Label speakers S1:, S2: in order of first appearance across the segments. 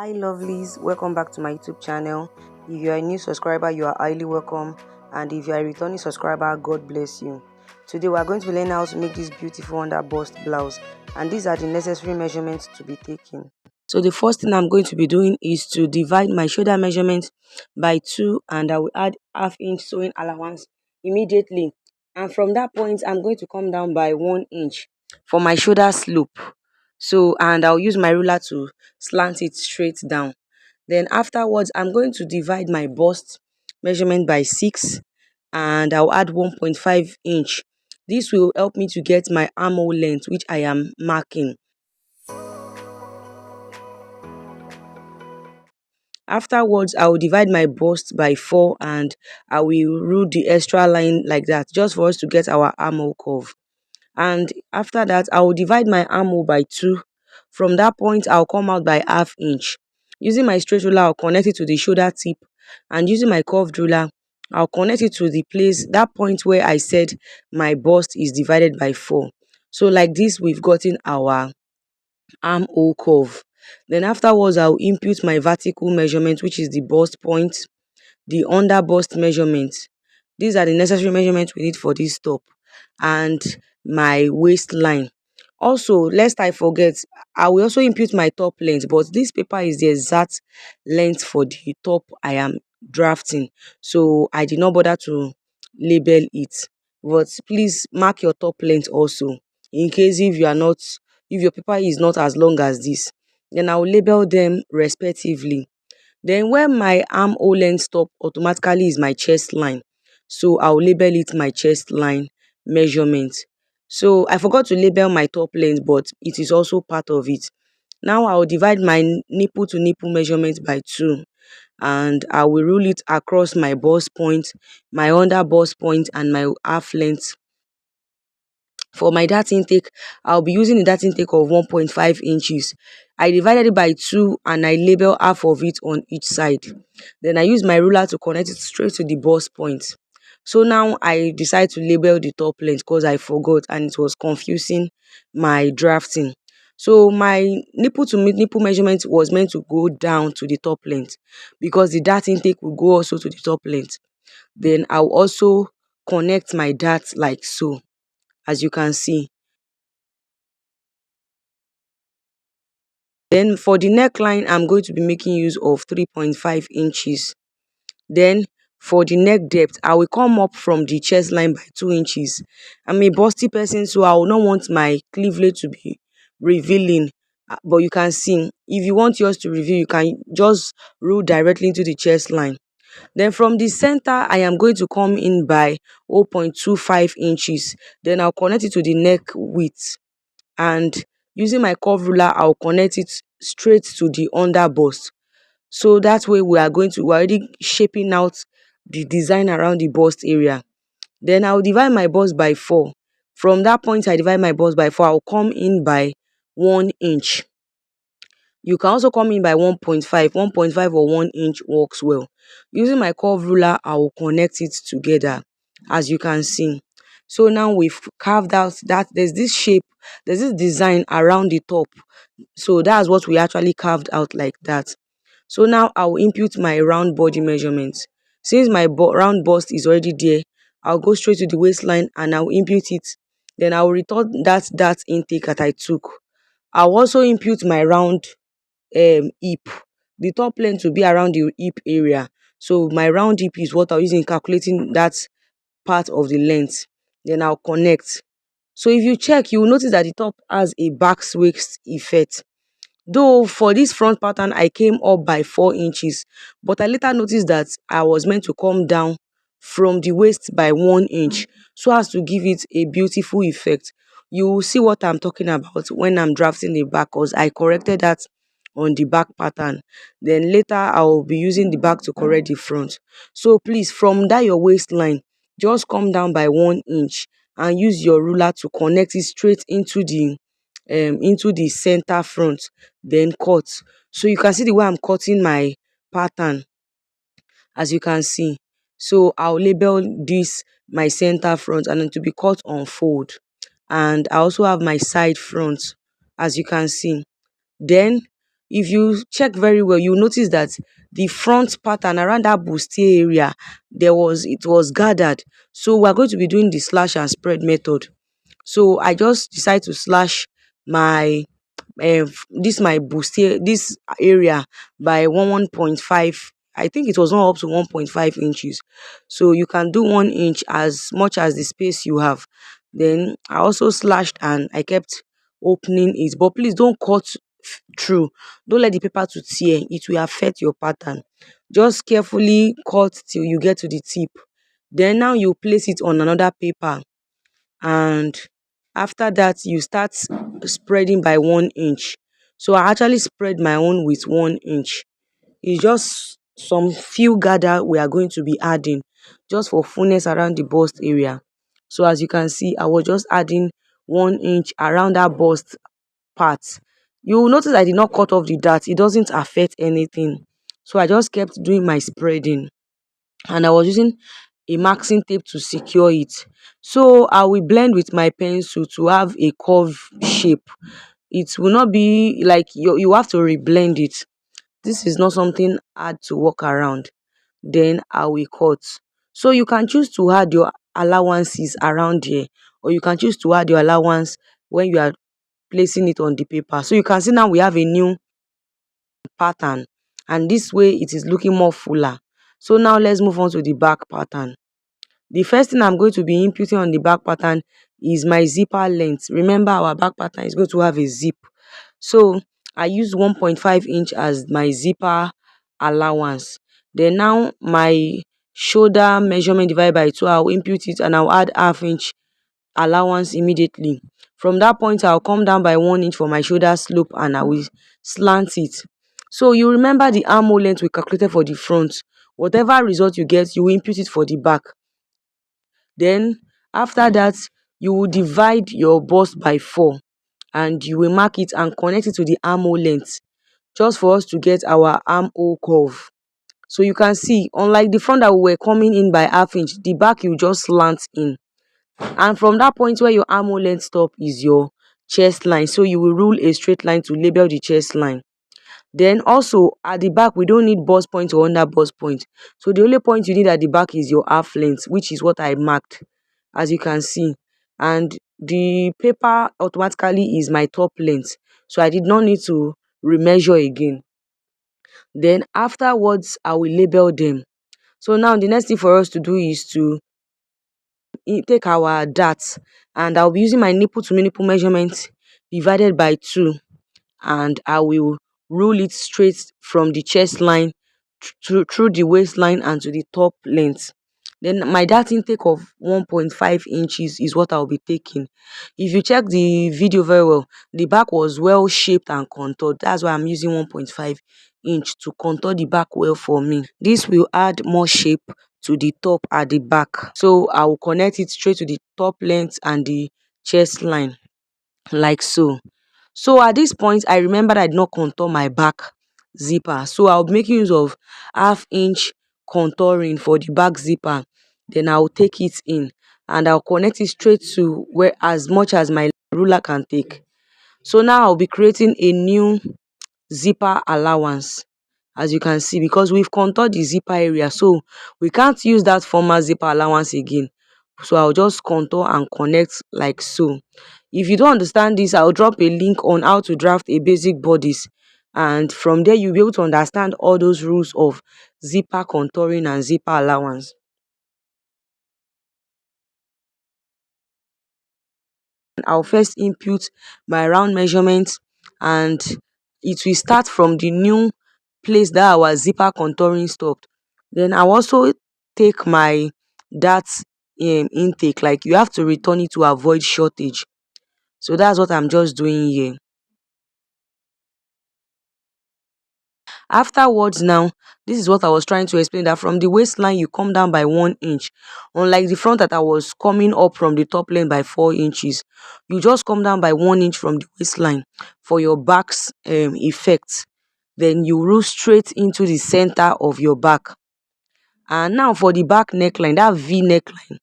S1: Hi lovelies, welcome back to my YouTube channel. If you are a new subscriber, you are highly welcome, and if you are a returning subscriber, God bless you. Today we are going to learn how to make this beautiful under bust blouse, and these are the necessary measurements to be taken. So the first thing I'm going to be doing is to divide my shoulder measurement by 2, and I will add half-inch sewing allowance immediately, and from that point I'm going to come down by 1 inch for my shoulder slope. So, and I'll use my ruler to slant it straight down. Then afterwards, I'm going to divide my bust measurement by 6, and I'll add 1.5 inch. This will help me to get my armhole length, which I am marking. Afterwards, I will divide my bust by 4, and I will rule the extra line like that, just for us to get our armhole curve. And after that, I will divide my armhole by 2. From that point, I'll come out by half inch. Using my straight ruler, I'll connect it to the shoulder tip, and using my curved ruler, I'll connect it to the place, that point where I said my bust is divided by 4. So like this, we've gotten our armhole curve. Then afterwards, I'll impute my vertical measurement, which is the bust point, the under bust measurement. These are the necessary measurements we need for this top, and my waistline. Also, lest I forget, I will also impute my top length, but this paper is the exact length for the top I am drafting, so I did not bother to label it. But please mark your top length also, in case if your paper is not as long as this. Then I will label them respectively. Then where my armhole length stop automatically is my chest line, so I'll label it my chest line measurement. So I forgot to label my top length, but it is also part of it. Now I'll divide my nipple to nipple measurement by 2, and I will rule it across my bust point, my under bust point, and my half length. For my dart intake, I'll be using a dart intake of 1.5 inches. I divided it by 2, and I label half of it on each side. Then I use my ruler to connect it straight to the bust point. So now I decide to label the top length because I forgot and it was confusing my drafting. So my nipple to nipple measurement was meant to go down to the top length, because the dart intake will go also to the top length. Then I'll also connect my dart like so, as you can see. Then for the neckline, I'm going to be making use of 3.5 inches. Then for the neck depth, I will come up from the chest line by 2 inches. I'm a busty person, so I will not want my cleavage to be revealing. But you can see, if you want yours to reveal, you can just rule directly into the chest line. Then from the center, I am going to come in by 0.25 inches. Then I'll connect it to the neck width, and using my curve ruler, I'll connect it straight to the under bust. So that way we're already shaping out the design around the bust area. Then I'll divide my bust by 4. From that point I divide my bust by 4, I'll come in by 1 inch. You can also come in by 1.5. 1.5 or 1 inch works well. Using my curve ruler, I will connect it together, as you can see. So now we've carved out that there's this shape, there's this design around the top. So that's what we actually carved out like that. So now I will impute my round body measurement. Since my round bust is already there, I'll go straight to the waistline and I'll impute it. Then I'll return that intake that I took. I'll also impute my round hip. The top length will be around the hip area. So my round hip is what I'll use in calculating that part of the length. Then I'll connect. So if you check, you will notice that the top has a back waist effect. Though for this front pattern, I came up by 4 inches, but I later noticed that I was meant to come down from the waist by 1 inch, so as to give it a beautiful effect. You will see what I'm talking about when I'm drafting the back, because I corrected that on the back pattern. Then later I will be using the back to correct the front. So please, from that your waistline, just come down by 1 inch and use your ruler to connect it straight into the center front, then cut. So you can see the way I'm cutting my pattern, as you can see. So I'll label this my center front, and then to be cut on fold. And I also have my side front, as you can see. Then if you check very well, you notice that the front pattern around that bustier area, it was gathered. So we're going to be doing the slash and spread method. So I just decide to slash my this my bustier, this area, by 1.5. I think it was not up to 1.5 inches. So you can do 1 inch as much as the space you have. Then I also slashed and I kept opening it, but please don't cut through. Don't let the paper to tear, it will affect your pattern. Just carefully cut till you get to the tip. Then now you place it on another paper, and after that you start spreading by 1 inch. So I actually spread my own with 1 inch. It's just some few gather we are going to be adding just for fullness around the bust area. So as you can see, I was just adding 1 inch around that bust part. You will notice I did not cut off the dart, it doesn't affect anything. So I just kept doing my spreading, and I was using a masking tape to secure it. So I will blend with my pencil to have a curve shape. It will not be like you have to reblend it. This is not something hard to work around. Then I will cut. So you can choose to add your allowances around here, or you can choose to add your allowance when you are placing it on the paper. So you can see now we have a new pattern, and this way it is looking more fuller. So now let's move on to the back pattern. The first thing I'm going to be inputting on the back pattern is my zipper length. Remember, our back pattern is going to have a zip. So I use 1.5 inch as my zipper allowance. Then now my shoulder measurement divided by 2, I'll input it and I'll add ½ inch allowance immediately. From that point, I'll come down by 1 inch for my shoulder slope and I will slant it. So you remember the armhole length we calculated for the front. Whatever result you get, you will input it for the back. Then after that, you will divide your bust by 4 and you will mark it and connect it to the armhole length, just for us to get our armhole curve. So you can see, unlike the front that we were coming in by ½ inch, the back you just slant in. And from that point where your armhole length stop is your chest line. So you will rule a straight line to label the chest line. Then also at the back, we don't need bust point or under bust point. So the only point you need at the back is your half length, which is what I marked, as you can see. And the paper automatically is my top length, so I did not need to remeasure again. Then afterwards, I will label them. So now the next thing for us to do is to take our darts, and I'll be using my nipple to nipple measurement divided by 2, and I will rule it straight from the chest line through the waistline and to the top length. Then my dart intake of 1.5 inches is what I'll be taking. If you check the video very well, the back was well shaped and contoured. That's why I'm using 1.5 inch to contour the back well for me. This will add more shape to the top at the back. So I will connect it straight to the top length and the chest line, like so. So at this point, I remembered I did not contour my back zipper. So I'll be making use of ½ inch contouring for the back zipper. Then I'll take it in and I'll connect it straight to where as much as my ruler can take. So now I'll be creating a new zipper allowance, as you can see, because we've contoured the zipper area, so we can't use that former zipper allowance again. So I'll just contour and connect like so. If you don't understand this, I'll drop a link on how to draft a basic bodice, and from there you'll be able to understand all those rules of zipper contouring and zipper allowance. I'll first input my round measurement, and it will start from the new place that our zipper contouring stopped. Then I'll also take my dart intake, like you have to return it to avoid shortage. So that's what I'm just doing here. Afterwards now, this is what I was trying to explain, that from the waistline you come down by 1 inch. Unlike the front that I was coming up from the top length by 4 inches, you just come down by 1 inch from the waistline for your back's effect. Then you roll straight into the center of your back. And now for the back neckline, that V neckline,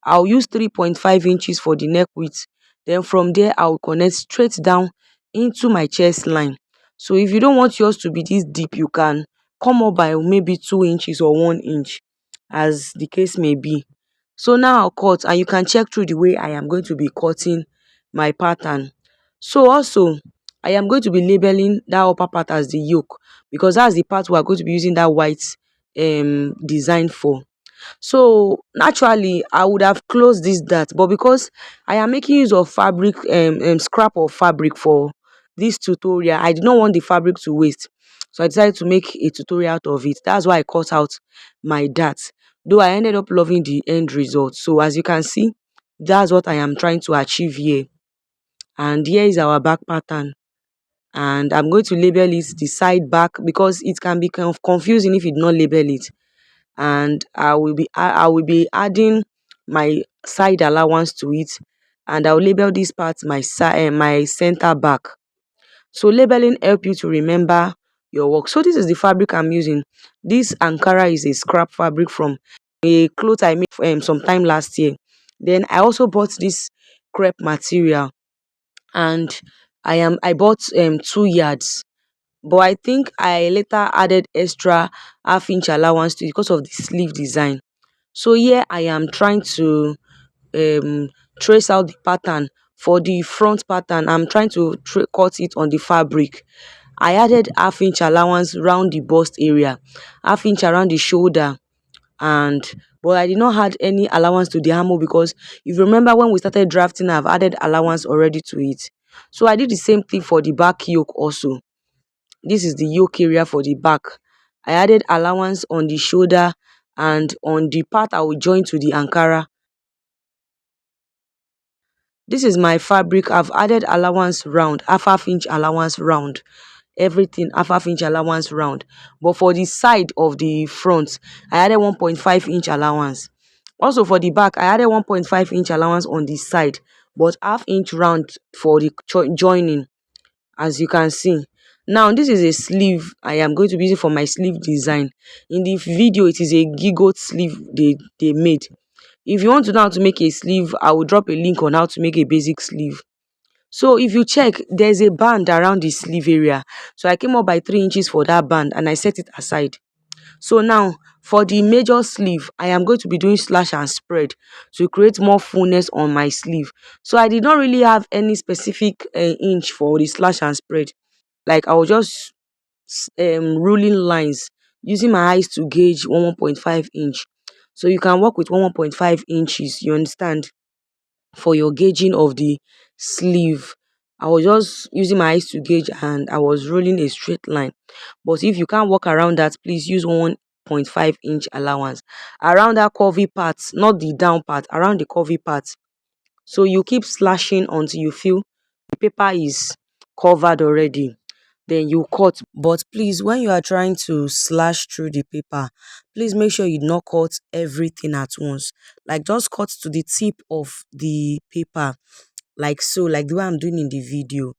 S1: I'll use 3.5 inches for the neck width. Then from there, I'll connect straight down into my chest line. So if you don't want yours to be this deep, you can come up by maybe 2 inches or 1 inch, as the case may be. So now I'll cut, and you can check through the way I am going to be cutting my pattern. So also, I am going to be labeling that upper part as the yoke, because that's the part we are going to be using that white design for. So naturally I would have closed this dart, but because I am making use of fabric, scrap of fabric for this tutorial, I did not want the fabric to waste. So I decided to make a tutorial out of it. That's why I cut out my dart. Though I ended up loving the end result. So as you can see, that's what I am trying to achieve here. And here is our back pattern. And I'm going to label it the side back, because it can be kind of confusing if you do not label it. And I will be adding my side allowance to it, and I'll label this part my side, my center back. So labeling help you to remember your work. So this is the fabric I'm using. This Ankara is a scrap fabric from a cloth I made sometime last year. Then I also bought this crepe material, and I bought 2 yards, but I think I later added extra half-inch allowance to it because of the sleeve design. So here I am trying to um trace out the pattern. For the front pattern, I'm trying to cut it on the fabric. I added half-inch allowance around the bust area, half-inch around the shoulder, and but I did not add any allowance to the armhole, because if you remember when we started drafting, I've added allowance already to it. So I did the same thing for the back yoke also. This is the yoke area for the back. I added allowance on the shoulder, and on the part I will join to the Ankara. This is my fabric. I've added allowance round, half inch allowance round, everything half inch allowance round. But for the side of the front, I added 1.5 inch allowance. Also for the back, I added 1.5 inch allowance on the side, but half-inch round for the joining, as you can see. Now this is a sleeve I am going to be using for my sleeve design. In the video, it is a giggle sleeve they made. If you want to know how to make a sleeve, I will drop a link on how to make a basic sleeve. So if you check, there's a band around the sleeve area. So I came up by 3 inches for that band, and I set it aside. So now for the major sleeve, I am going to be doing slash and spread to create more fullness on my sleeve. So I did not really have any specific inch for the slash and spread. Like I was just ruling lines using my eyes to gauge 1.5 inch. So you can work with 1.5 inches, you understand, for your gauging of the sleeve. I was just using my eyes to gauge, and I was rolling a straight line. But if you can't work around that, please use 1.5 inch allowance around that curvy part, not the down part, around the curvy part. So you keep slashing until you feel the paper is covered already. Then you cut. But please, when you are trying to slash through the paper, please make sure you do not cut everything at once. Like just cut to the tip of the paper, like so, like the way I'm doing in the video,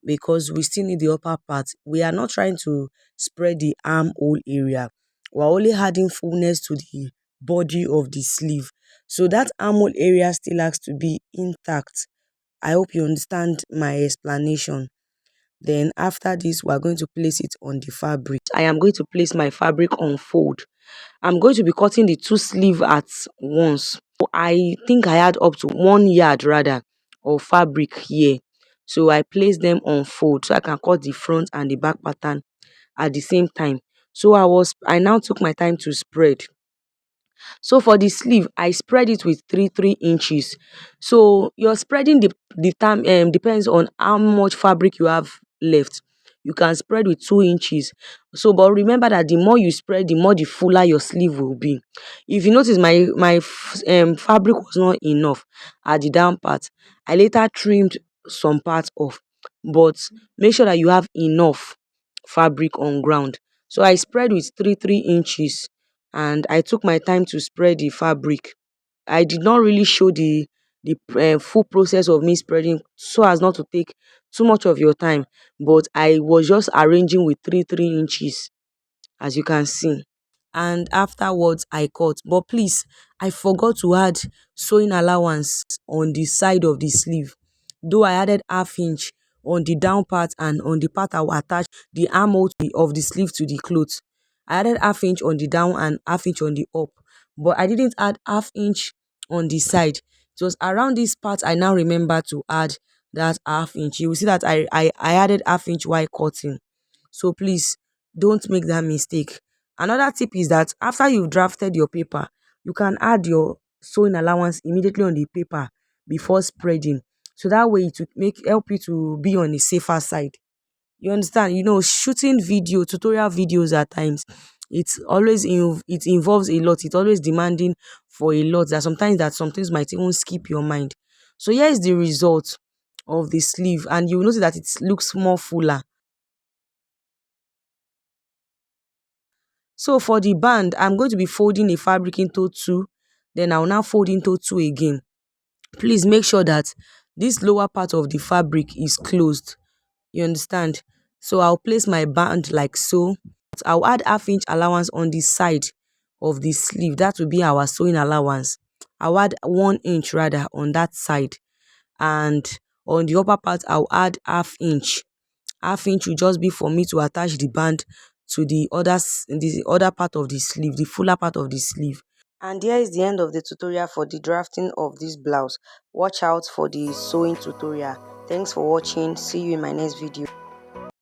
S1: because we still need the upper part. We are not trying to spread the armhole area. We're only adding fullness to the body of the sleeve. So that armhole area still has to be intact. I hope you understand my explanation. Then after this, we're going to place it on the fabric. I am going to place my fabric on fold. I'm going to be cutting the two sleeve at once. I think I had up to 1 yard rather of fabric here. So I place them on fold so I can cut the front and the back pattern at the same time. So I now took my time to spread. So for the sleeve, I spread it with 3 inches. So your spreading the time depends on how much fabric you have left. You can spread with 2 inches. So, but remember that the more you spread, the more the fuller your sleeve will be. If you notice, my fabric was not enough at the down part. I later trimmed some parts off, but make sure that you have enough fabric on ground. So I spread with three inches, and I took my time to spread the fabric. I did not really show the full process of me spreading so as not to take too much of your time, but I was just arranging with three inches, as you can see. And afterwards I cut, but please, I forgot to add sewing allowance on the side of the sleeve. Though I added half inch, on the down part and on the part I will attach the armhole of the sleeve to the clothes. I added half inch on the down and half inch on the up, but I didn't add half inch on the side. It was around this part I now remember to add that half inch. You will see that I added half inch while cutting. So please don't make that mistake. Another tip is that after you've drafted your paper, you can add your sewing allowance immediately on the paper before spreading. So that way it will help you to be on the safer side. You understand? Shooting tutorial videos at times, it involves a lot. It's always demanding for a lot. That sometimes that some things might even skip your mind. So here is the result of the sleeve, and you will notice that it looks more fuller. So for the band, I'm going to be folding a fabric into two, then I'll now fold into two again. Please make sure that this lower part of the fabric is closed. You understand? So I'll place my band like so. I'll add half inch allowance on the side of the sleeve. That will be our sewing allowance. I'll add 1 inch rather on that side, and on the upper part I'll add half inch will just be for me to attach the band to the other part of the sleeve, the fuller part of the sleeve. And here is the end of the tutorial for the drafting of this blouse. Watch out for the sewing tutorial. Thanks for watching. See you in my next video.